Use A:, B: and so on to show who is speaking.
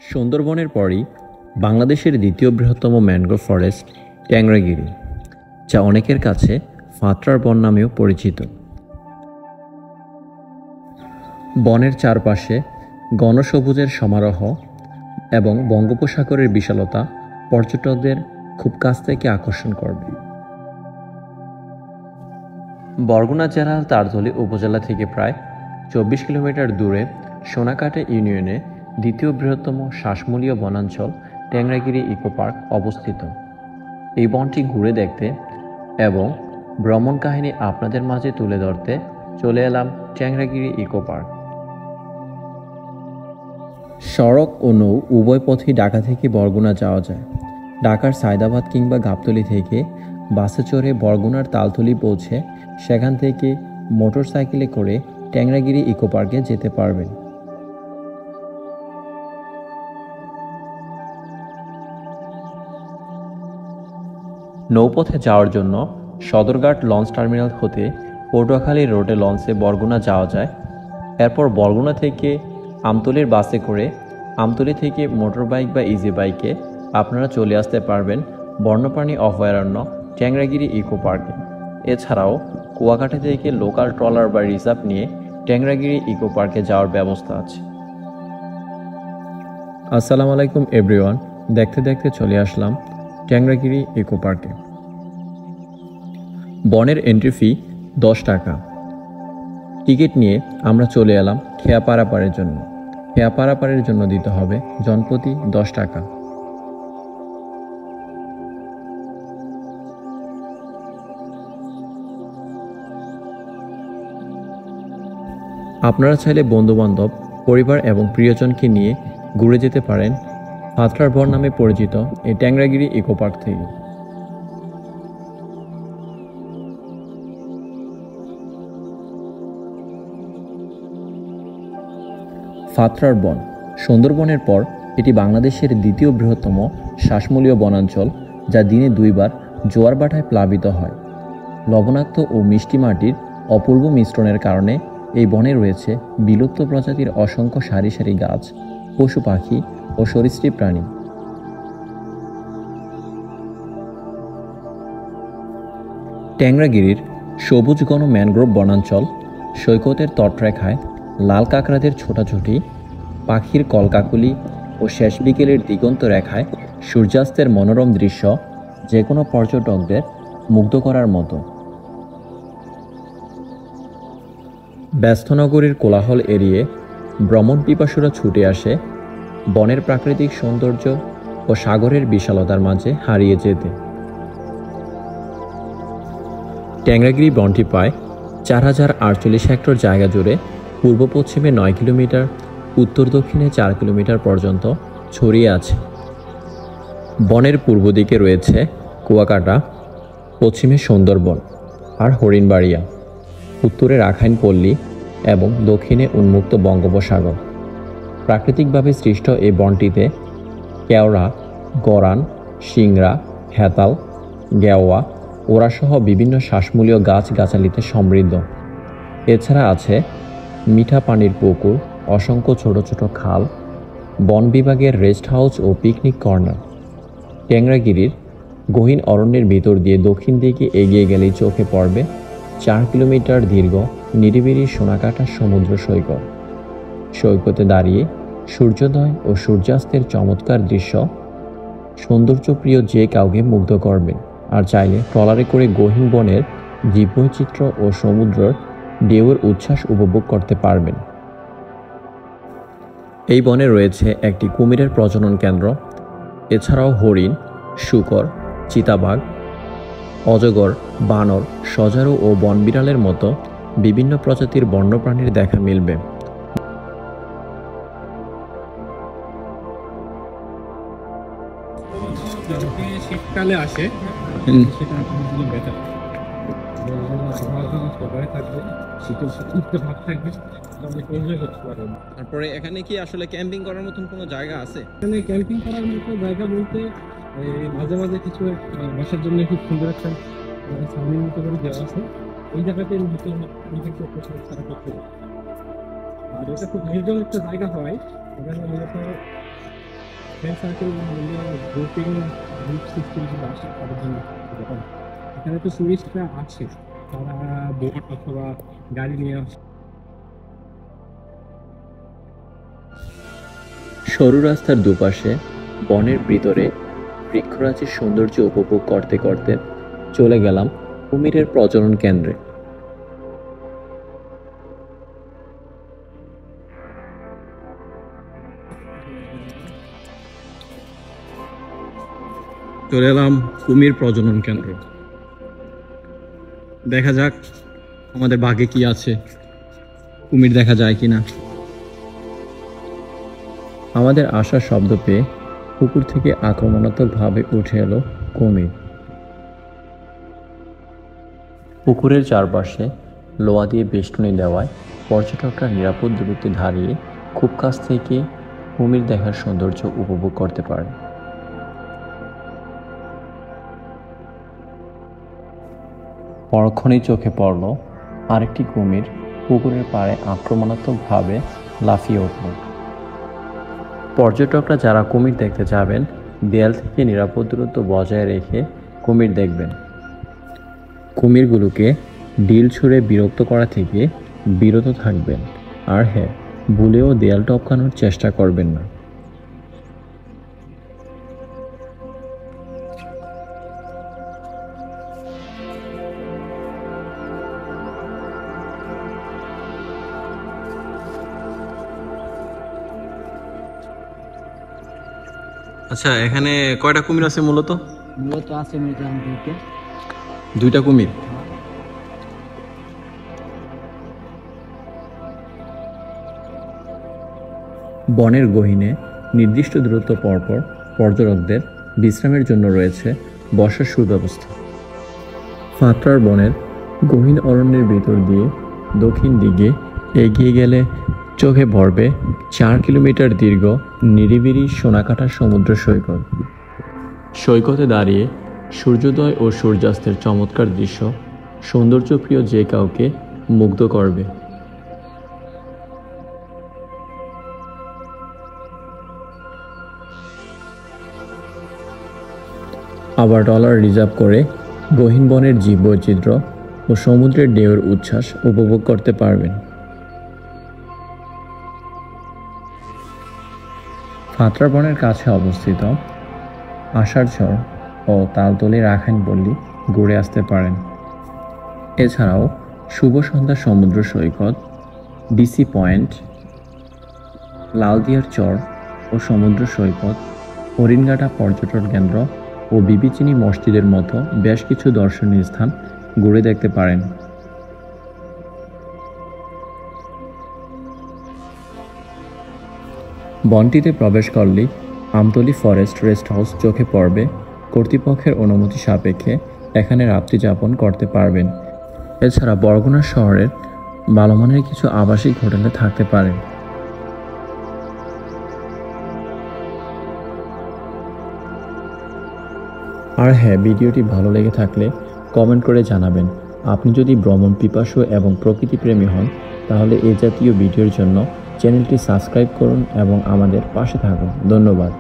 A: সুন্দরবনের পরই বাংলাদেশের দ্বিতীয় বৃহত্তম ম্যানগ্রোভ ফরেস্ট ট্যাংরাগিরি, যা অনেকের কাছে ফাতরার বন নামেও পরিচিত। বনের চারপাশে ঘনসবুজের সমারোহ এবং বঙ্গোপসাগরের বিশালতা পর্যটকদের খুব কাছ থেকে আকর্ষণ করবে। বরগুনা জেলার তারতলী উপজেলা থেকে প্রায় 24 কিলোমিটার দূরে সোনাকাটা ইউনিয়নে দ্বিতীয় বৃহত্তম শ্বাসমূলীয় বনাঞ্চল ট্যাংরাগিরি ইকো পার্ক অবস্থিত। এই বনটি ঘুরে দেখতে এবং ভ্রমণ কাহিনী আপনাদের মাঝে তুলে ধরতে চলে এলাম ট্যাংরাগিরি ইকো পার্ক। সড়ক ও নৌ উভয় পথেই ঢাকা থেকে বরগুনা যাওয়া যায়। ঢাকার সায়দাবাদ কিংবা গাবতলী থেকে বাসে চড়ে বরগুনার তালতলী পৌঁছে সেখান থেকে মোটরসাইকেলে করে ট্যাংরাগিরি ইকো পার্কে যেতে পারবেন। নৌপথে যাওয়ার জন্য সদরঘাট লঞ্চ টার্মিনাল হতে পটুয়াখালী রোডে লঞ্চে বরগুনা যাওয়া যায়। এরপর বরগুনা থেকে আমতলীর বাসে করে আমতলী থেকে মোটর বাইক বা ইজি বাইকে আপনারা চলে আসতে পারবেন বন্যপ্রাণী অভয়ারণ্য ট্যাংরাগিরি ইকো পার্কে। এছাড়াও কুয়াকাটা থেকে লোকাল ট্রলার বা রিজার্ভ নিয়ে ট্যাংরাগিরি ইকো পার্কে যাওয়ার ব্যবস্থা আছে। আসসালামু আলাইকুম এভরিওয়ান, দেখতে দেখতে চলে আসলাম ট্যাংরাগিরি ইকো পার্কে। বনের এন্ট্রি ফি 10 টাকা। টিকিট নিয়ে আমরা চলে এলাম খেয়া পারাপারের জন্য। খেয়া পারাপারের জন্য দিতে হবে জনপ্রতি 10 টাকা। আপনারা চাইলে বন্ধুবান্ধব, পরিবার এবং প্রিয়জনকে নিয়ে ঘুরে যেতে পারেন ফাতরার বন নামে পরিচিত এই ট্যাংরাগিরি ইকো পার্ক থেকে। ফাতরার বন সুন্দরবনের পর এটি বাংলাদেশের দ্বিতীয় বৃহত্তম শ্বাসমূলীয় বনাঞ্চল, যা দিনে 2 বার জোয়ার ভাটায় প্লাবিত হয়। লবণাক্ত ও মিষ্টি মাটির অপূর্ব মিশ্রণের কারণে এই বনে রয়েছে বিলুপ্ত প্রজাতির অসংখ্য সারি সারি গাছ, পশু পাখি ও সরীসৃপ প্রাণী। ট্যাংরাগিরির সবুজ ঘন ম্যানগ্রোভ বনাঞ্চল সৈকতের তটরেখায় লাল কাঁকড়াদের ছোটাছুটি, পাখির কলকাকলি ও শেষ বিকেলের দিগন্ত রেখায় সূর্যাস্তের মনোরম দৃশ্য যে কোনো পর্যটকদের মুগ্ধ করার মতো। ব্যস্ত নগরীর কোলাহল এড়িয়ে ভ্রমণ পিপাসুরা ছুটে আসে বনের প্রাকৃতিক সৌন্দর্য ও সাগরের বিশালতার মাঝে হারিয়ে যেতে। ট্যাংরাগিরি বনটি প্রায় 4048 হেক্টর জায়গা জুড়ে পূর্ব পশ্চিমে 9 কিলোমিটার, উত্তর দক্ষিণে 4 কিলোমিটার পর্যন্ত ছড়িয়ে আছে। বনের পূর্ব দিকে রয়েছে কুয়াকাটা, পশ্চিমে সুন্দরবন আর হরিণবাড়িয়া, উত্তরে রাখাইন পল্লী এবং দক্ষিণে উন্মুক্ত বঙ্গোপসাগর। প্রাকৃতিকভাবে সৃষ্ট এই বনটিতে কেওড়া, গরান, সিংড়া, হেতাল, গেওয়া, ওরাসহ বিভিন্ন শ্বাসমূলীয় গাছ-গাছালিতে সমৃদ্ধ। এছাড়া আছে মিঠা পানির পুকুর, অসংখ্য ছোট ছোট খাল, বন বিভাগের রেস্ট হাউস ও পিকনিক কর্নার। ট্যাংরাগিরির গহীন অরণ্যের ভিতর দিয়ে দক্ষিণ দিকে এগিয়ে গেলেই চোখে পড়বে 4 কিলোমিটার দীর্ঘ নিরিবিলি সোনাকাটা সমুদ্র সৈকত। সৈকতে দাঁড়িয়ে সূর্যোদয় ও সূর্যাস্তের চমৎকার দৃশ্য সৌন্দর্যপ্রিয় যে কাউকে মুগ্ধ করবে। আর চাইলে ট্রলারে করে গহীন বনের জীববৈচিত্র্য ও সমুদ্রের ঢেউয়ের উচ্ছ্বাস উপভোগ করতে পারবেন। এই বনে রয়েছে একটি কুমিরের প্রজনন কেন্দ্র। এছাড়াও হরিণ, শূকর, চিতাবাঘ, অজগর, বানর, সজারু ও বনবিড়ালের মতো বিভিন্ন প্রজাতির বন্যপ্রাণীর দেখা মিলবে।
B: শীতকালে আসে
A: তারপরে এখানে কি আসলে ক্যাম্পিং করার মতন কোনো জায়গা আছে?
B: এখানে ক্যাম্পিং করার মতো জায়গা বলতে মাঝে মাঝে কিছু বসার জন্য খুব সুন্দর একটা সামনের মতো করে দেওয়া আছে। এই জায়গাতে আর এটা খুব নির্জন একটা জায়গা হয়। এখানে মূলত friend circle grouping group system যে আসে তাদের জন্য ব্যাপার। এখানে তো টুরিস্টরা আছে, তারা বোট অথবা গাড়ি নিয়ে আসে।
A: সরু রাস্তার দুপাশে বনের ভিতরে বৃক্ষরাজির সৌন্দর্য উপভোগ করতে করতে চলে গেলাম কুমিরের প্রজনন কেন্দ্রে।
B: চলে এলাম কুমির প্রজনন কেন্দ্র। দেখা যাক আমাদের বাগে কি আছে, কুমির দেখা যায় কিনা।
A: আমাদের আসার শব্দ পেয়ে পুকুর থেকে আক্রমণাত্মকভাবে উঠে এলো কুমির। পুকুরের চারপাশে লোহা দিয়ে বেষ্টনী দেওয়ায় পর্যটকরা নিরাপদ দূরত্বে দাঁড়িয়ে খুব কাছ থেকে কুমির দেখার সৌন্দর্য উপভোগ করতে পারে। পরক্ষণেই চোখে পড়ল আরেকটি কুমির পুকুরের পাড়ে আক্রমণাত্মকভাবে লাফিয়ে উঠল। পর্যটকরা যারা কুমির দেখতে যাবেন দেয়াল থেকে নিরাপদ দূরত্ব বজায় রেখে কুমির দেখবেন। কুমিরগুলোকে ডিল ছুঁড়ে বিরক্ত করা থেকে বিরত থাকবেন। আর হ্যাঁ, ভুলেও দেয়াল টপকানোর চেষ্টা করবেন না।
B: আচ্ছা, এখানে কয়টা কুমির আছে মূলত?
C: মূলত আছে মিউজিয়াম থেকে
B: দুইটা কুমির।
A: বনের গহীনে নির্দিষ্ট দূরত্ব পরপর পর্যটকদের বিশ্রামের জন্য রয়েছে বসার সুব্যবস্থা। ফাতরার বনের গহীন অরণ্যের ভিতর দিয়ে দক্ষিণ দিকে এগিয়ে গেলে চোখে পড়বে 4 কিলোমিটার দীর্ঘ নিরিবিলি সোনাকাটা সমুদ্র সৈকত। সৈকতে দাঁড়িয়ে সূর্যোদয় ও সূর্যাস্তের চমৎকার দৃশ্য সৌন্দর্যপ্রিয় যে কাউকে মুগ্ধ করবে। আবার ডলার রিজার্ভ করে গহীন বনের জীববৈচিত্র্য ও সমুদ্রের ঢেউয়ের উচ্ছ্বাস উপভোগ করতে পারবেন। ফাতরা বনের কাছে অবস্থিত আষাঢ়ঝড় ও তালতলি রাখাইন পল্লী ঘুরে আসতে পারেন। এছাড়াও শুভ সন্ধ্যা সমুদ্র সৈকত, ডিসি পয়েন্ট, লালদিয়ার চর ও সমুদ্র সৈকত, হরিণঘাটা পর্যটন কেন্দ্র ও বিবিচিনি মসজিদের মতো বেশ কিছু দর্শনীয় স্থান ঘুরে দেখতে পারেন। বনটিতে প্রবেশ করলেই আমতলী ফরেস্ট রেস্ট হাউস চোখে পড়বে। কর্তৃপক্ষের অনুমতি সাপেক্ষে এখানে রাত্রি যাপন করতে পারবেন। এছাড়া বরগুনা শহরের ভালো মানের কিছু আবাসিক হোটেলে থাকতে পারেন। আর হ্যাঁ, ভিডিওটি ভালো লেগে থাকলে কমেন্ট করে জানাবেন। আপনি যদি ভ্রমণ পিপাসু এবং প্রকৃতিপ্রেমী হন তাহলে এই জাতীয় ভিডিওর জন্য চ্যানেলটি সাবস্ক্রাইব করুন এবং আমাদের পাশে থাকুন। ধন্যবাদ।